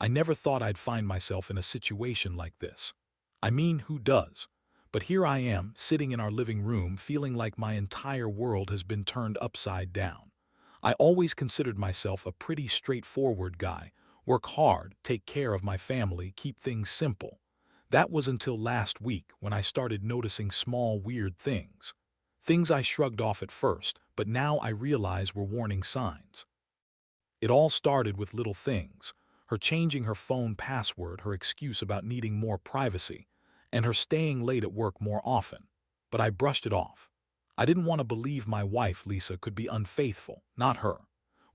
I never thought I'd find myself in a situation like this. I mean, who does? But here I am, sitting in our living room, feeling like my entire world has been turned upside down. I always considered myself a pretty straightforward guy, work hard, take care of my family, keep things simple. That was until last week when I started noticing small, weird things. Things I shrugged off at first, but now I realize were warning signs. It all started with little things: her changing her phone password, her excuse about needing more privacy, and her staying late at work more often. But I brushed it off. I didn't want to believe my wife, Lisa, could be unfaithful, not her.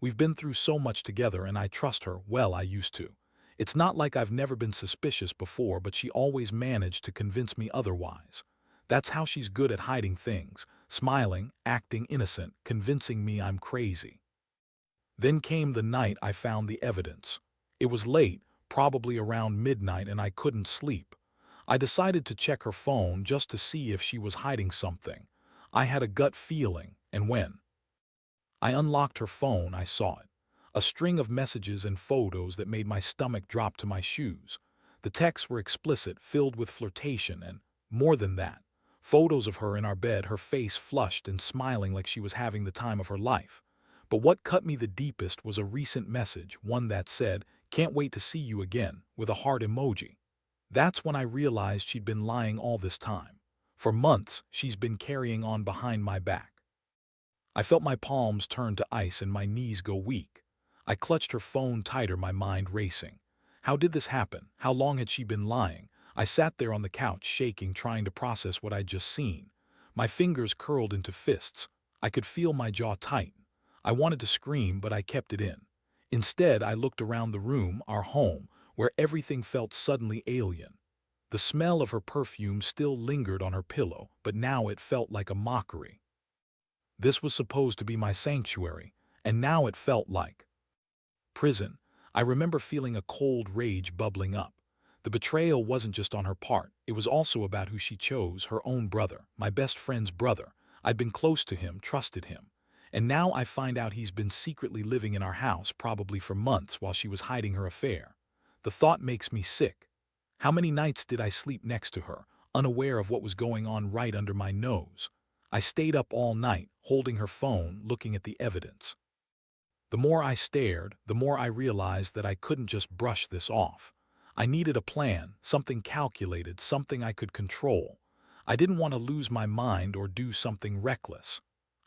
We've been through so much together and I trust her, well, I used to. It's not like I've never been suspicious before, but she always managed to convince me otherwise. That's how she's good at hiding things, smiling, acting innocent, convincing me I'm crazy. Then came the night I found the evidence. It was late, probably around midnight, and I couldn't sleep. I decided to check her phone just to see if she was hiding something. I had a gut feeling, and when I unlocked her phone, I saw it. A string of messages and photos that made my stomach drop to my shoes. The texts were explicit, filled with flirtation, and, more than that, photos of her in our bed, her face flushed and smiling like she was having the time of her life. But what cut me the deepest was a recent message, one that said, "Can't wait to see you again," with a heart emoji. That's when I realized she'd been lying all this time. For months, she's been carrying on behind my back. I felt my palms turn to ice and my knees go weak. I clutched her phone tighter, my mind racing. How did this happen? How long had she been lying? I sat there on the couch, shaking, trying to process what I'd just seen. My fingers curled into fists. I could feel my jaw tighten. I wanted to scream, but I kept it in. Instead, I looked around the room, our home, where everything felt suddenly alien. The smell of her perfume still lingered on her pillow, but now it felt like a mockery. This was supposed to be my sanctuary, and now it felt like prison. I remember feeling a cold rage bubbling up. The betrayal wasn't just on her part, it was also about who she chose, her own brother, my best friend's brother. I'd been close to him, trusted him. And now I find out he's been secretly living in our house, probably for months, while she was hiding her affair. The thought makes me sick. How many nights did I sleep next to her, unaware of what was going on right under my nose? I stayed up all night, holding her phone, looking at the evidence. The more I stared, the more I realized that I couldn't just brush this off. I needed a plan, something calculated, something I could control. I didn't want to lose my mind or do something reckless.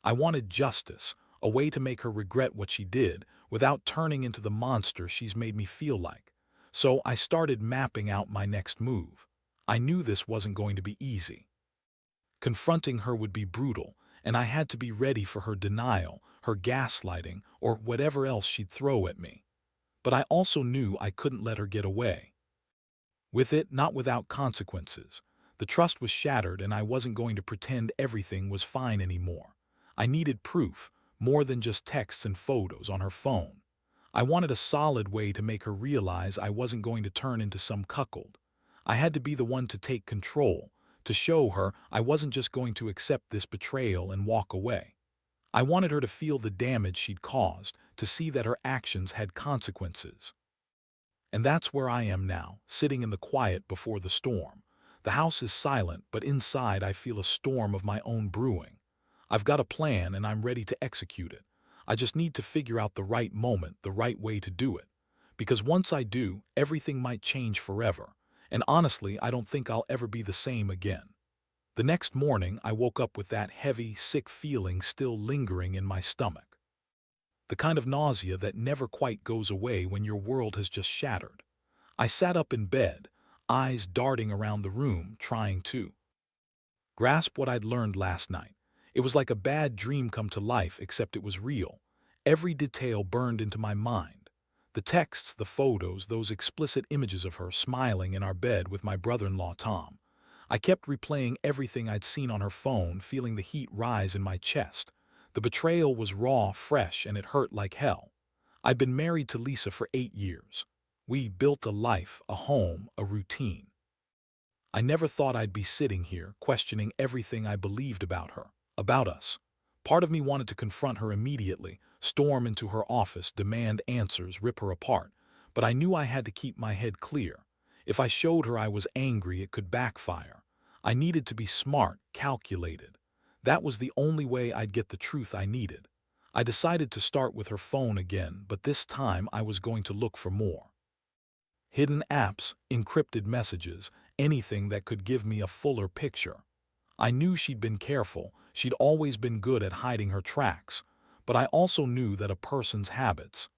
I wanted justice, a way to make her regret what she did without turning into the monster she's made me feel like. So I started mapping out my next move. I knew this wasn't going to be easy. Confronting her would be brutal, and I had to be ready for her denial, her gaslighting, or whatever else she'd throw at me. But I also knew I couldn't let her get away with it, not without consequences. The trust was shattered, and I wasn't going to pretend everything was fine anymore. I needed proof, more than just texts and photos on her phone. I wanted a solid way to make her realize I wasn't going to turn into some cuckold. I had to be the one to take control, to show her I wasn't just going to accept this betrayal and walk away. I wanted her to feel the damage she'd caused, to see that her actions had consequences. And that's where I am now, sitting in the quiet before the storm. The house is silent, but inside I feel a storm of my own brewing. I've got a plan and I'm ready to execute it. I just need to figure out the right moment, the right way to do it. Because once I do, everything might change forever. And honestly, I don't think I'll ever be the same again. The next morning, I woke up with that heavy, sick feeling still lingering in my stomach. The kind of nausea that never quite goes away when your world has just shattered. I sat up in bed, eyes darting around the room, trying to grasp what I'd learned last night. It was like a bad dream come to life, except it was real. Every detail burned into my mind. The texts, the photos, those explicit images of her smiling in our bed with my brother-in-law Tom. I kept replaying everything I'd seen on her phone, feeling the heat rise in my chest. The betrayal was raw, fresh, and it hurt like hell. I'd been married to Lisa for 8 years. We built a life, a home, a routine. I never thought I'd be sitting here, questioning everything I believed about her, about us. Part of me wanted to confront her immediately, storm into her office, demand answers, rip her apart. but I knew I had to keep my head clear. If I showed her I was angry, it could backfire. I needed to be smart, calculated. That was the only way I'd get the truth I needed. I decided to start with her phone again, but this time I was going to look for more. Hidden apps, encrypted messages, anything that could give me a fuller picture. I knew she'd been careful, she'd always been good at hiding her tracks, but I also knew that a person's habits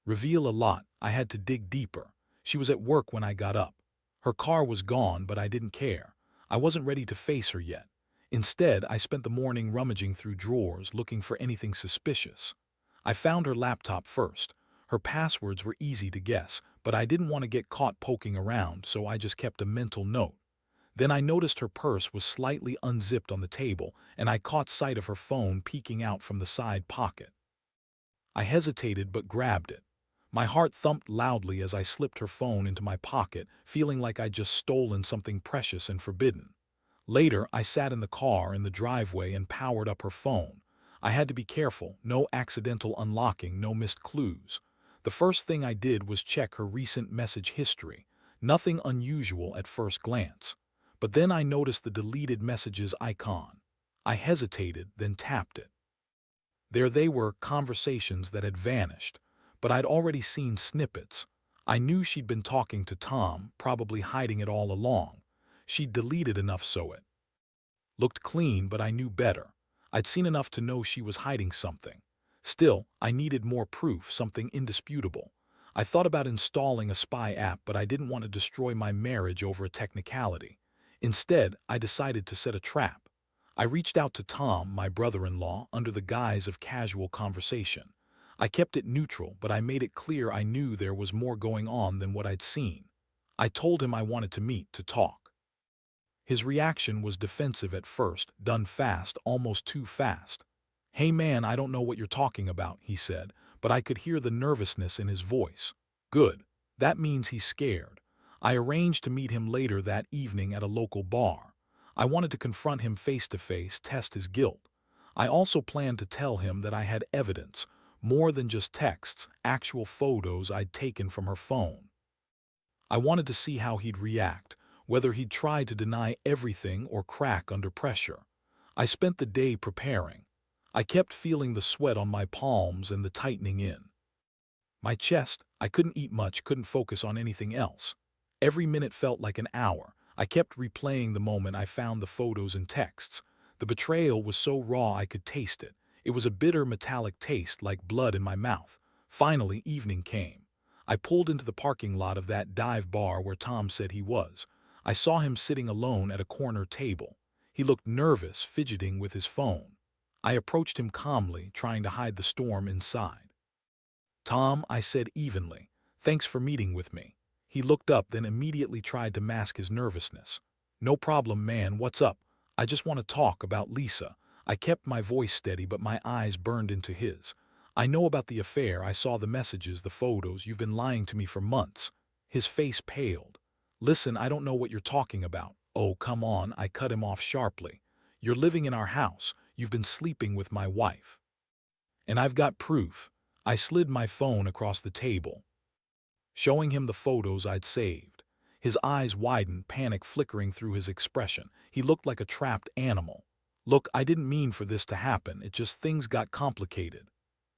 reveal a lot. I had to dig deeper. She was at work when I got up. Her car was gone, but I didn't care. I wasn't ready to face her yet. Instead, I spent the morning rummaging through drawers looking for anything suspicious. I found her laptop first. Her passwords were easy to guess, but I didn't want to get caught poking around, so I just kept a mental note. Then I noticed her purse was slightly unzipped on the table, and I caught sight of her phone peeking out from the side pocket. I hesitated but grabbed it. My heart thumped loudly as I slipped her phone into my pocket, feeling like I'd just stolen something precious and forbidden. Later, I sat in the car in the driveway and powered up her phone. I had to be careful, no accidental unlocking, no missed clues. The first thing I did was check her recent message history. Nothing unusual at first glance. But then I noticed the deleted messages icon. I hesitated, then tapped it. There they were, conversations that had vanished. But I'd already seen snippets. I knew she'd been talking to Tom, probably hiding it all along. She'd deleted enough so it looked clean, but I knew better. I'd seen enough to know she was hiding something. Still, I needed more proof, something indisputable. I thought about installing a spy app, but I didn't want to destroy my marriage over a technicality. Instead, I decided to set a trap. I reached out to Tom, my brother-in-law, under the guise of casual conversation. I kept it neutral, but I made it clear I knew there was more going on than what I'd seen. I told him I wanted to meet, to talk. His reaction was defensive at first, done fast, almost too fast. "Hey man, I don't know what you're talking about," he said, but I could hear the nervousness in his voice. Good. That means he's scared. I arranged to meet him later that evening at a local bar. I wanted to confront him face to face, test his guilt. I also planned to tell him that I had evidence, more than just texts, actual photos I'd taken from her phone. I wanted to see how he'd react, whether he'd try to deny everything or crack under pressure. I spent the day preparing. I kept feeling the sweat on my palms and the tightening in my chest. I couldn't eat much, couldn't focus on anything else. Every minute felt like an hour. I kept replaying the moment I found the photos and texts. The betrayal was so raw I could taste it. It was a bitter, metallic taste, like blood in my mouth. Finally, evening came. I pulled into the parking lot of that dive bar where Tom said he was. I saw him sitting alone at a corner table. He looked nervous, fidgeting with his phone. I approached him calmly, trying to hide the storm inside. "Tom," I said evenly, "thanks for meeting with me." He looked up, then immediately tried to mask his nervousness. "No problem, man, what's up? I just want to talk about Lisa." I kept my voice steady, but my eyes burned into his. "I know about the affair, I saw the messages, the photos, you've been lying to me for months." His face paled. "Listen, I don't know what you're talking about." "Oh, come on," I cut him off sharply. "You're living in our house, you've been sleeping with my wife. And I've got proof." I slid my phone across the table, showing him the photos I'd saved. His eyes widened, panic flickering through his expression. He looked like a trapped animal. "Look, I didn't mean for this to happen, it just things got complicated."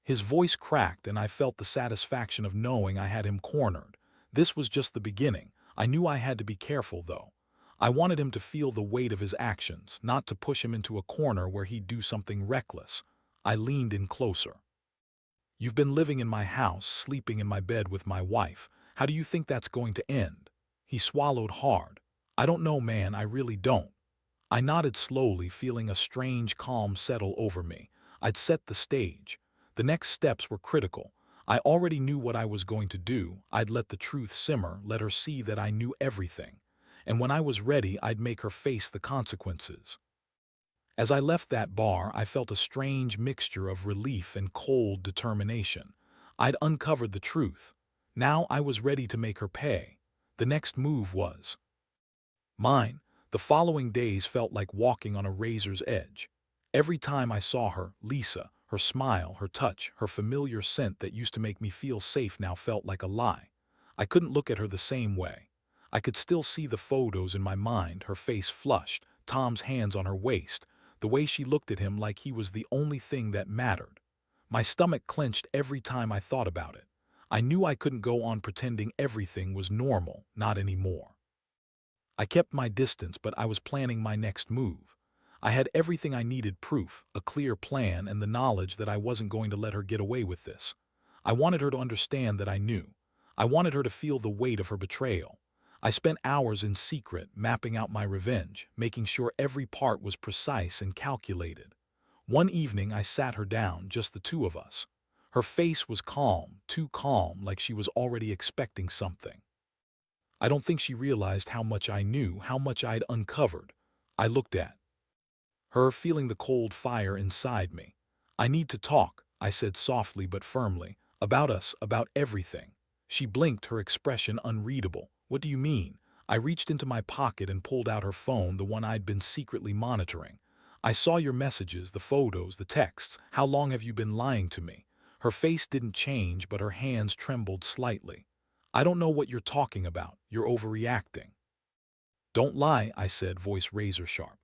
His voice cracked, and I felt the satisfaction of knowing I had him cornered. This was just the beginning. I knew I had to be careful, though. I wanted him to feel the weight of his actions, not to push him into a corner where he'd do something reckless. I leaned in closer. "You've been living in my house, sleeping in my bed with my wife. How do you think that's going to end?" He swallowed hard. "I don't know, man, I really don't." I nodded slowly, feeling a strange calm settle over me. I'd set the stage. The next steps were critical. I already knew what I was going to do. I'd let the truth simmer, let her see that I knew everything. And when I was ready, I'd make her face the consequences. As I left that bar, I felt a strange mixture of relief and cold determination. I'd uncovered the truth. Now I was ready to make her pay. The next move was mine. The following days felt like walking on a razor's edge. Every time I saw her, Lisa, her smile, her touch, her familiar scent that used to make me feel safe now felt like a lie. I couldn't look at her the same way. I could still see the photos in my mind, her face flushed, Tom's hands on her waist, the way she looked at him like he was the only thing that mattered. My stomach clenched every time I thought about it. I knew I couldn't go on pretending everything was normal, not anymore. I kept my distance, but I was planning my next move. I had everything I needed: proof, a clear plan, and the knowledge that I wasn't going to let her get away with this. I wanted her to understand that I knew. I wanted her to feel the weight of her betrayal. I spent hours in secret, mapping out my revenge, making sure every part was precise and calculated. One evening I sat her down, just the two of us. Her face was calm, too calm, like she was already expecting something. I don't think she realized how much I knew, how much I'd uncovered. I looked at her, feeling the cold fire inside me. "I need to talk," I said softly but firmly. "About us, about everything." She blinked, her expression unreadable. "What do you mean?" I reached into my pocket and pulled out her phone, the one I'd been secretly monitoring. "I saw your messages, the photos, the texts. How long have you been lying to me?" Her face didn't change, but her hands trembled slightly. "I don't know what you're talking about. You're overreacting." "Don't lie," I said, voice razor sharp.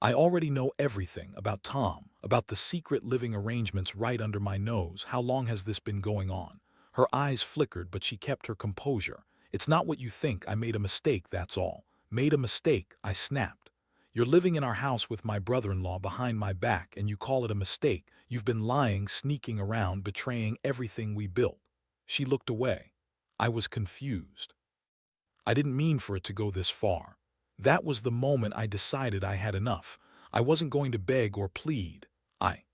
"I already know everything about Tom, about the secret living arrangements right under my nose. How long has this been going on?" Her eyes flickered, but she kept her composure. "It's not what you think. I made a mistake, that's all." "Made a mistake?" I snapped. "You're living in our house with my brother-in-law behind my back, and you call it a mistake? You've been lying, sneaking around, betraying everything we built." She looked away. I was confused. I didn't mean for it to go this far. That was the moment I decided I had enough. I wasn't going to beg or plead. I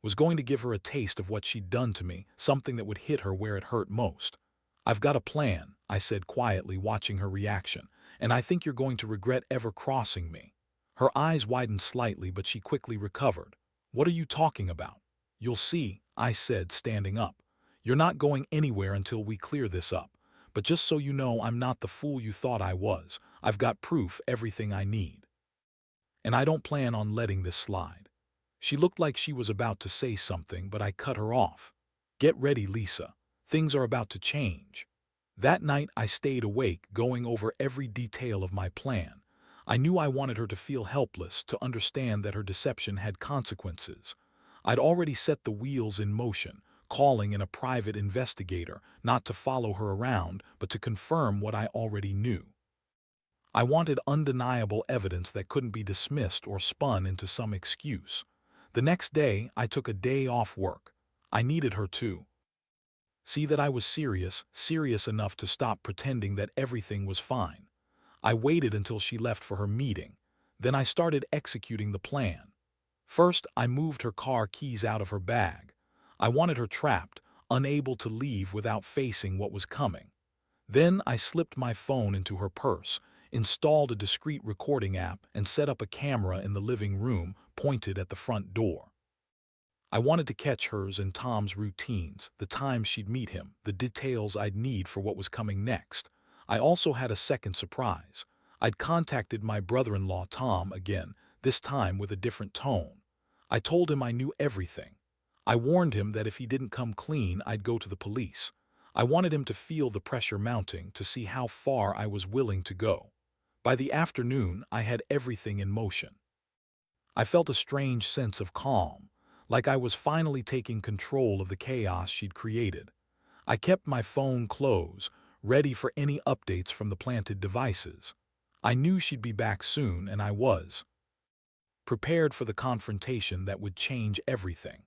was going to give her a taste of what she'd done to me, something that would hit her where it hurt most. "I've got a plan," I said quietly, watching her reaction, "and I think you're going to regret ever crossing me." Her eyes widened slightly, but she quickly recovered. "What are you talking about?" "You'll see," I said, standing up. "You're not going anywhere until we clear this up. But just so you know, I'm not the fool you thought I was. I've got proof, everything I need. And I don't plan on letting this slide." She looked like she was about to say something, but I cut her off. "Get ready, Lisa. Things are about to change." That night I stayed awake, going over every detail of my plan. I knew I wanted her to feel helpless, to understand that her deception had consequences. I'd already set the wheels in motion, calling in a private investigator, not to follow her around, but to confirm what I already knew. I wanted undeniable evidence that couldn't be dismissed or spun into some excuse. The next day, I took a day off work. I needed her to see that I was serious, serious enough to stop pretending that everything was fine. I waited until she left for her meeting. Then I started executing the plan. First, I moved her car keys out of her bag. I wanted her trapped, unable to leave without facing what was coming. Then I slipped my phone into her purse, installed a discreet recording app, and set up a camera in the living room, pointed at the front door. I wanted to catch hers and Tom's routines, the times she'd meet him, the details I'd need for what was coming next. I also had a second surprise. I'd contacted my brother-in-law Tom again, this time with a different tone. I told him I knew everything. I warned him that if he didn't come clean, I'd go to the police. I wanted him to feel the pressure mounting, to see how far I was willing to go. By the afternoon, I had everything in motion. I felt a strange sense of calm, like I was finally taking control of the chaos she'd created. I kept my phone close, ready for any updates from the planted devices. I knew she'd be back soon, and I was prepared for the confrontation that would change everything.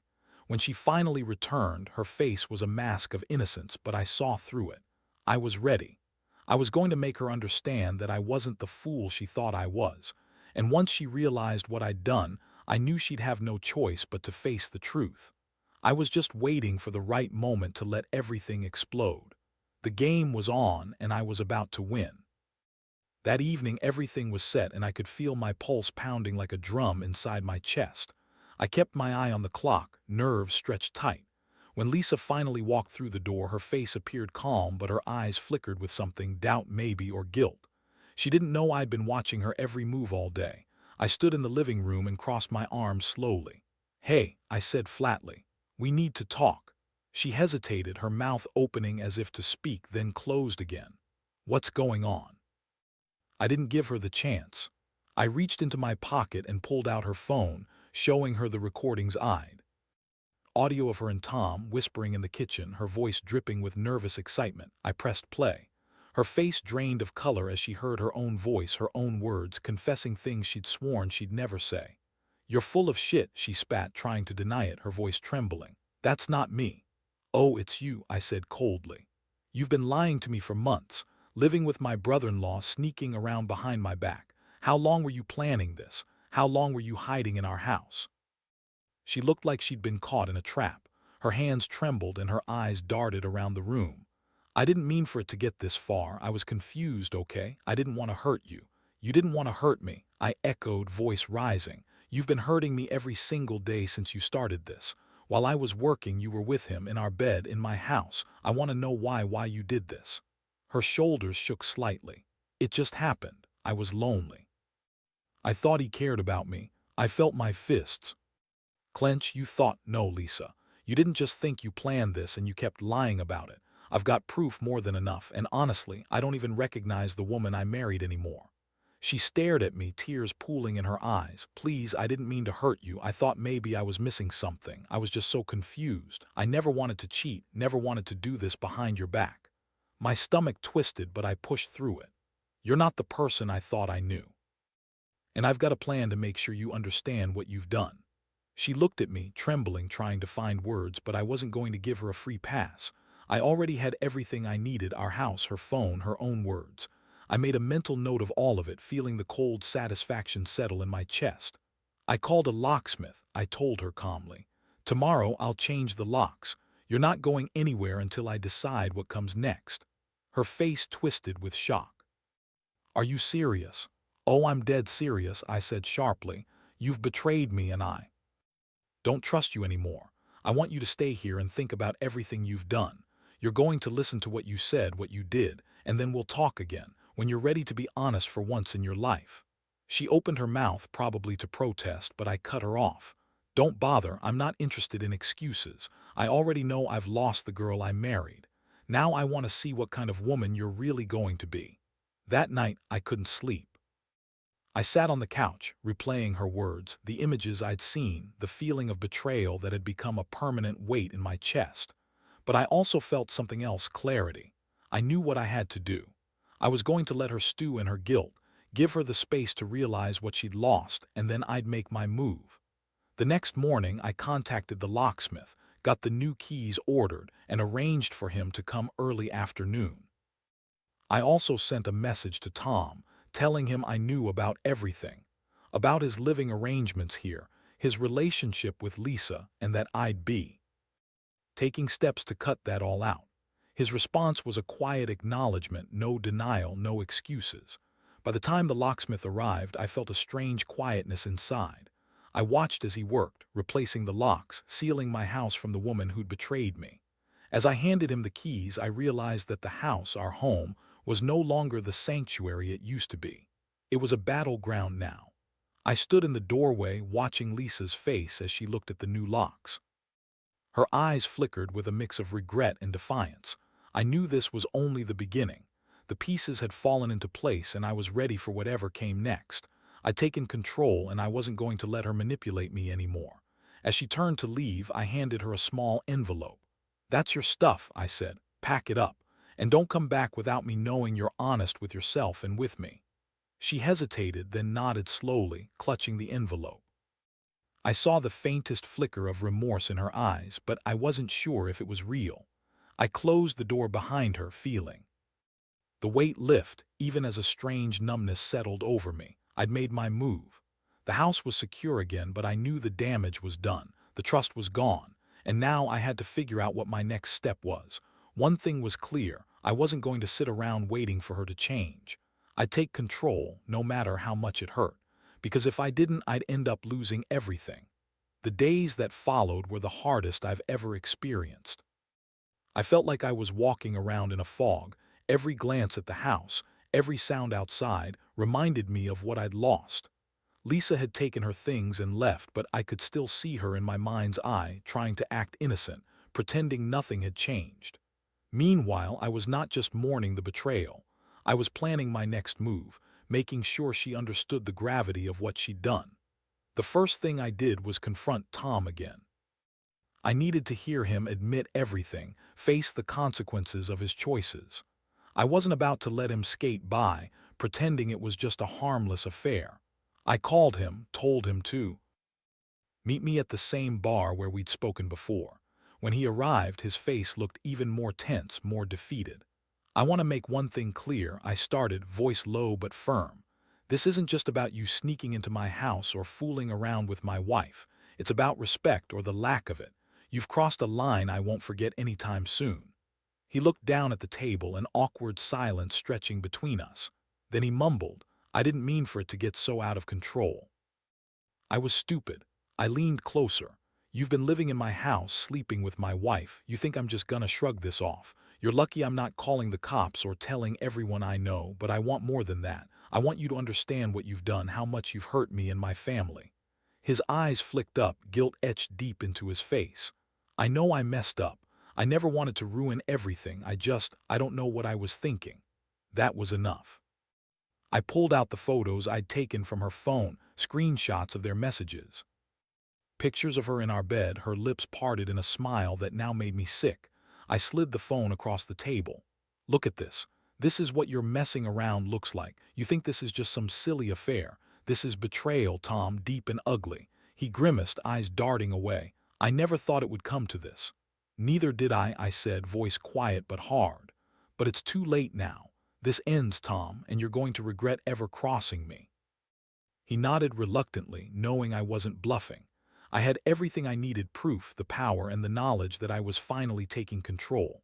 When she finally returned, her face was a mask of innocence, but I saw through it. I was ready. I was going to make her understand that I wasn't the fool she thought I was. And once she realized what I'd done, I knew she'd have no choice but to face the truth. I was just waiting for the right moment to let everything explode. The game was on, and I was about to win. That evening everything was set, and I could feel my pulse pounding like a drum inside my chest. I kept my eye on the clock, nerves stretched tight. When Lisa finally walked through the door, her face appeared calm, but her eyes flickered with something, doubt maybe, or guilt. She didn't know I'd been watching her every move all day. I stood in the living room and crossed my arms slowly. "Hey," I said flatly. "We need to talk." She hesitated, her mouth opening as if to speak, then closed again. What's going on? I didn't give her the chance. I reached into my pocket and pulled out her phone, showing her the recordings I'd. Audio of her and Tom whispering in the kitchen, her voice dripping with nervous excitement. I pressed play. Her face drained of color as she heard her own voice, her own words, confessing things she'd sworn she'd never say. "You're full of shit," she spat, trying to deny it, her voice trembling. "That's not me." "Oh, it's you," I said coldly. "You've been lying to me for months, living with my brother-in-law, sneaking around behind my back. How long were you planning this? How long were you hiding in our house?" She looked like she'd been caught in a trap. Her hands trembled and her eyes darted around the room. "I didn't mean for it to get this far. I was confused, okay? I didn't want to hurt you." "You didn't want to hurt me," I echoed, voice rising. "You've been hurting me every single day since you started this. While I was working, you were with him, in our bed, in my house. I want to know why you did this." Her shoulders shook slightly. "It just happened. I was lonely. I thought he cared about me." I felt my fists clench. "You thought?" "No, Lisa. You didn't just think. You planned this and you kept lying about it. I've got proof more than enough, and honestly, I don't even recognize the woman I married anymore." She stared at me, tears pooling in her eyes. "Please, I didn't mean to hurt you. I thought maybe I was missing something. I was just so confused. I never wanted to cheat, never wanted to do this behind your back." My stomach twisted, but I pushed through it. "You're not the person I thought I knew. And I've got a plan to make sure you understand what you've done." She looked at me, trembling, trying to find words, but I wasn't going to give her a free pass. I already had everything I needed: our house, her phone, her own words. I made a mental note of all of it, feeling the cold satisfaction settle in my chest. "I called a locksmith," I told her calmly. "Tomorrow I'll change the locks. You're not going anywhere until I decide what comes next." Her face twisted with shock. "Are you serious?" "Oh, I'm dead serious," I said sharply. "You've betrayed me and I don't trust you anymore. I want you to stay here and think about everything you've done. You're going to listen to what you said, what you did, and then we'll talk again, when you're ready to be honest for once in your life." She opened her mouth, probably to protest, but I cut her off. "Don't bother. I'm not interested in excuses. I already know I've lost the girl I married. Now I want to see what kind of woman you're really going to be." That night, I couldn't sleep. I sat on the couch, replaying her words, the images I'd seen, the feeling of betrayal that had become a permanent weight in my chest. But I also felt something else: clarity. I knew what I had to do. I was going to let her stew in her guilt, give her the space to realize what she'd lost, and then I'd make my move. The next morning, I contacted the locksmith, got the new keys ordered, and arranged for him to come early afternoon. I also sent a message to Tom, telling him I knew about everything, about his living arrangements here, his relationship with Lisa, and that I'd be taking steps to cut that all out. His response was a quiet acknowledgement, no denial, no excuses. By the time the locksmith arrived, I felt a strange quietness inside. I watched as he worked, replacing the locks, sealing my house from the woman who'd betrayed me. As I handed him the keys, I realized that the house, our home, was no longer the sanctuary it used to be. It was a battleground now. I stood in the doorway, watching Lisa's face as she looked at the new locks. Her eyes flickered with a mix of regret and defiance. I knew this was only the beginning. The pieces had fallen into place and I was ready for whatever came next. I'd taken control and I wasn't going to let her manipulate me anymore. As she turned to leave, I handed her a small envelope. "That's your stuff," I said. "Pack it up. And don't come back without me knowing you're honest with yourself and with me." She hesitated, then nodded slowly, clutching the envelope. I saw the faintest flicker of remorse in her eyes, but I wasn't sure if it was real. I closed the door behind her, feeling the weight lift, even as a strange numbness settled over me. I'd made my move. The house was secure again, but I knew the damage was done. The trust was gone, and now I had to figure out what my next step was. One thing was clear: I wasn't going to sit around waiting for her to change. I'd take control, no matter how much it hurt, because if I didn't, I'd end up losing everything. The days that followed were the hardest I've ever experienced. I felt like I was walking around in a fog. Every glance at the house, every sound outside, reminded me of what I'd lost. Lisa had taken her things and left, but I could still see her in my mind's eye, trying to act innocent, pretending nothing had changed. Meanwhile, I was not just mourning the betrayal. I was planning my next move, making sure she understood the gravity of what she'd done. The first thing I did was confront Tom again. I needed to hear him admit everything, face the consequences of his choices. I wasn't about to let him skate by, pretending it was just a harmless affair. I called him, told him to meet me at the same bar where we'd spoken before. When he arrived, his face looked even more tense, more defeated. I want to make one thing clear, I started, voice low but firm. This isn't just about you sneaking into my house or fooling around with my wife. It's about respect or the lack of it. You've crossed a line I won't forget anytime soon. He looked down at the table, an awkward silence stretching between us. Then he mumbled, I didn't mean for it to get so out of control. I was stupid. I leaned closer. You've been living in my house, sleeping with my wife. You think I'm just gonna shrug this off. You're lucky I'm not calling the cops or telling everyone I know, but I want more than that. I want you to understand what you've done, how much you've hurt me and my family. His eyes flicked up, guilt etched deep into his face. I know I messed up. I never wanted to ruin everything. I don't know what I was thinking. That was enough. I pulled out the photos I'd taken from her phone, screenshots of their messages. Pictures of her in our bed, her lips parted in a smile that now made me sick. I slid the phone across the table. Look at this. This is what your messing around looks like. You think this is just some silly affair. This is betrayal, Tom, deep and ugly. He grimaced, eyes darting away. I never thought it would come to this. Neither did I said, voice quiet but hard. But it's too late now. This ends, Tom, and you're going to regret ever crossing me. He nodded reluctantly, knowing I wasn't bluffing. I had everything I needed, proof, the power, and the knowledge that I was finally taking control.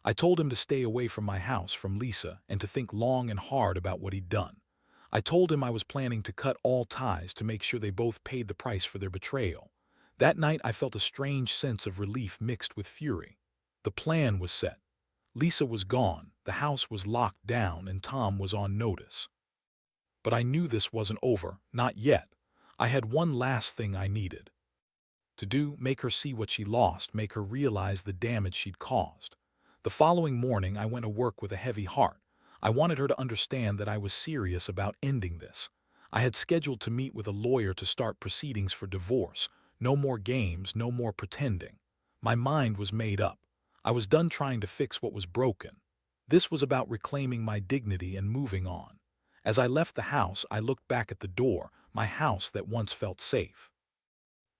I told him to stay away from my house, from Lisa, and to think long and hard about what he'd done. I told him I was planning to cut all ties to make sure they both paid the price for their betrayal. That night I felt a strange sense of relief mixed with fury. The plan was set. Lisa was gone, the house was locked down, and Tom was on notice. But I knew this wasn't over, not yet. I had one last thing I needed to do, make her see what she lost, make her realize the damage she'd caused. The following morning, I went to work with a heavy heart. I wanted her to understand that I was serious about ending this. I had scheduled to meet with a lawyer to start proceedings for divorce. No more games, no more pretending. My mind was made up. I was done trying to fix what was broken. This was about reclaiming my dignity and moving on. As I left the house, I looked back at the door, my house that once felt safe.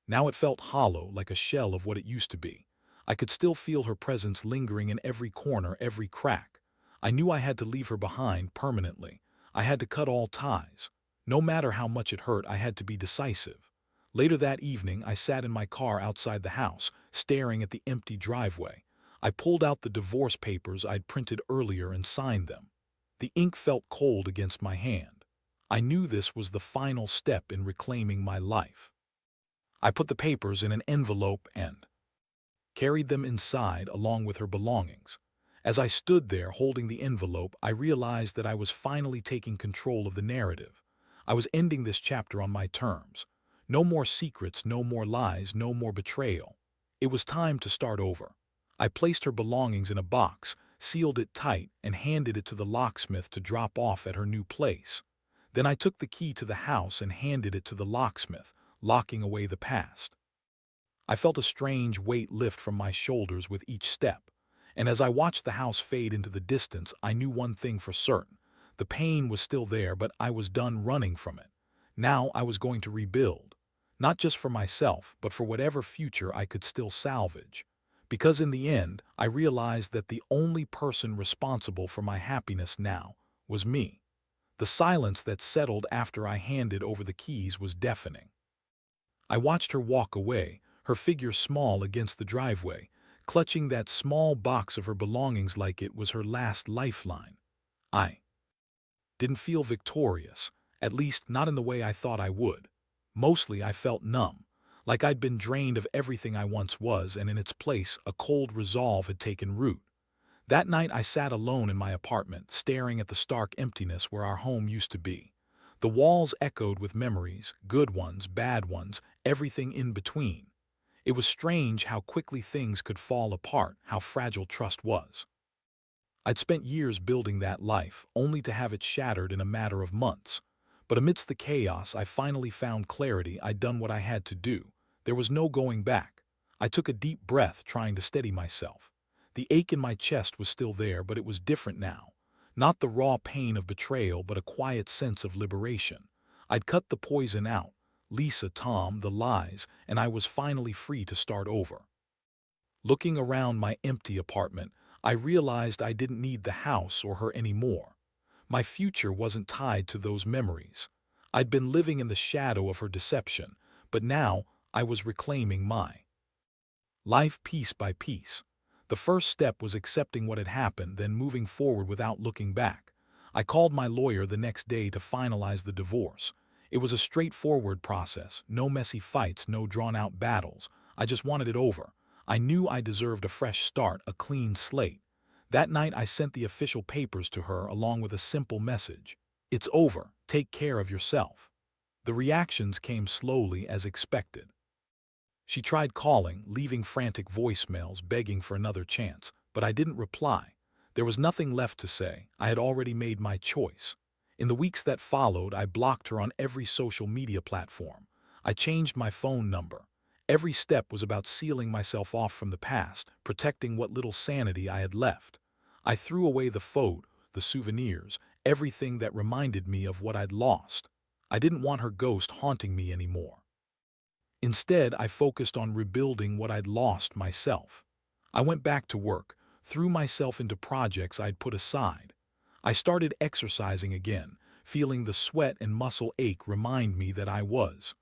Now it felt hollow, like a shell of what it used to be. I could still feel her presence lingering in every corner, every crack. I knew I had to leave her behind permanently. I had to cut all ties. No matter how much it hurt, I had to be decisive. Later that evening, I sat in my car outside the house, staring at the empty driveway. I pulled out the divorce papers I'd printed earlier and signed them. The ink felt cold against my hand. I knew this was the final step in reclaiming my life. I put the papers in an envelope and carried them inside along with her belongings. As I stood there holding the envelope, I realized that I was finally taking control of the narrative. I was ending this chapter on my terms. No more secrets, no more lies, no more betrayal. It was time to start over. I placed her belongings in a box, sealed it tight, and handed it to the locksmith to drop off at her new place. Then I took the key to the house and handed it to the locksmith, locking away the past. I felt a strange weight lift from my shoulders with each step, and as I watched the house fade into the distance, I knew one thing for certain. The pain was still there, but I was done running from it. Now I was going to rebuild, not just for myself, but for whatever future I could still salvage. Because in the end, I realized that the only person responsible for my happiness now was me. The silence that settled after I handed over the keys was deafening. I watched her walk away, her figure small against the driveway, clutching that small box of her belongings like it was her last lifeline. I didn't feel victorious, at least not in the way I thought I would. Mostly I felt numb, like I'd been drained of everything I once was, and in its place a cold resolve had taken root. That night I sat alone in my apartment, staring at the stark emptiness where our home used to be. The walls echoed with memories, good ones, bad ones, everything in between. It was strange how quickly things could fall apart, how fragile trust was. I'd spent years building that life, only to have it shattered in a matter of months. But amidst the chaos, I finally found clarity. I'd done what I had to do. There was no going back. I took a deep breath, trying to steady myself. The ache in my chest was still there, but it was different now. Not the raw pain of betrayal, but a quiet sense of liberation. I'd cut the poison out, Lisa, Tom, the lies, and I was finally free to start over. Looking around my empty apartment, I realized I didn't need the house or her anymore. My future wasn't tied to those memories. I'd been living in the shadow of her deception, but now I was reclaiming my life piece by piece. The first step was accepting what had happened, then moving forward without looking back. I called my lawyer the next day to finalize the divorce. It was a straightforward process, no messy fights, no drawn-out battles. I just wanted it over. I knew I deserved a fresh start, a clean slate. That night I sent the official papers to her along with a simple message. It's over. Take care of yourself. The reactions came slowly as expected. She tried calling, leaving frantic voicemails, begging for another chance, but I didn't reply. There was nothing left to say. I had already made my choice. In the weeks that followed, I blocked her on every social media platform. I changed my phone number. Every step was about sealing myself off from the past, protecting what little sanity I had left. I threw away the photos, the souvenirs, everything that reminded me of what I'd lost. I didn't want her ghost haunting me anymore. Instead, I focused on rebuilding what I'd lost myself. I went back to work, threw myself into projects I'd put aside. I started exercising again, feeling the sweat and muscle ache remind me that I was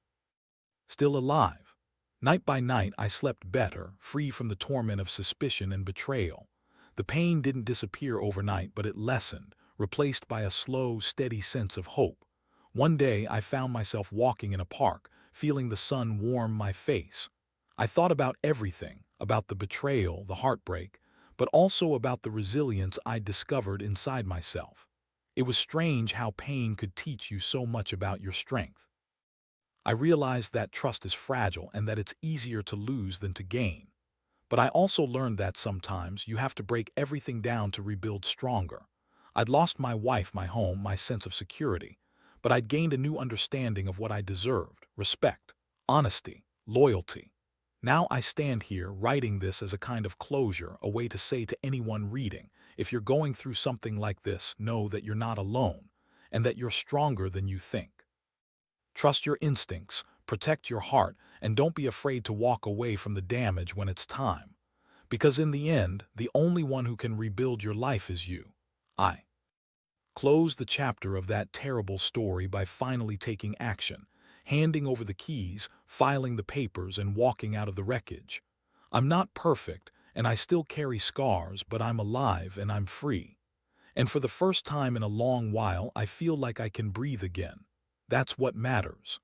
still alive. Night by night, I slept better, free from the torment of suspicion and betrayal. The pain didn't disappear overnight, but it lessened, replaced by a slow, steady sense of hope. One day, I found myself walking in a park, feeling the sun warm my face. I thought about everything, about the betrayal, the heartbreak, but also about the resilience I'd discovered inside myself. It was strange how pain could teach you so much about your strength. I realized that trust is fragile and that it's easier to lose than to gain. But I also learned that sometimes you have to break everything down to rebuild stronger. I'd lost my wife, my home, my sense of security, but I'd gained a new understanding of what I deserved: respect, honesty, loyalty. Now I stand here writing this as a kind of closure, a way to say to anyone reading, if you're going through something like this, know that you're not alone and that you're stronger than you think. Trust your instincts, protect your heart, and don't be afraid to walk away from the damage when it's time. Because in the end, the only one who can rebuild your life is you. I closed the chapter of that terrible story by finally taking action, handing over the keys, filing the papers, and walking out of the wreckage. I'm not perfect, and I still carry scars, but I'm alive and I'm free. And for the first time in a long while, I feel like I can breathe again. That's what matters.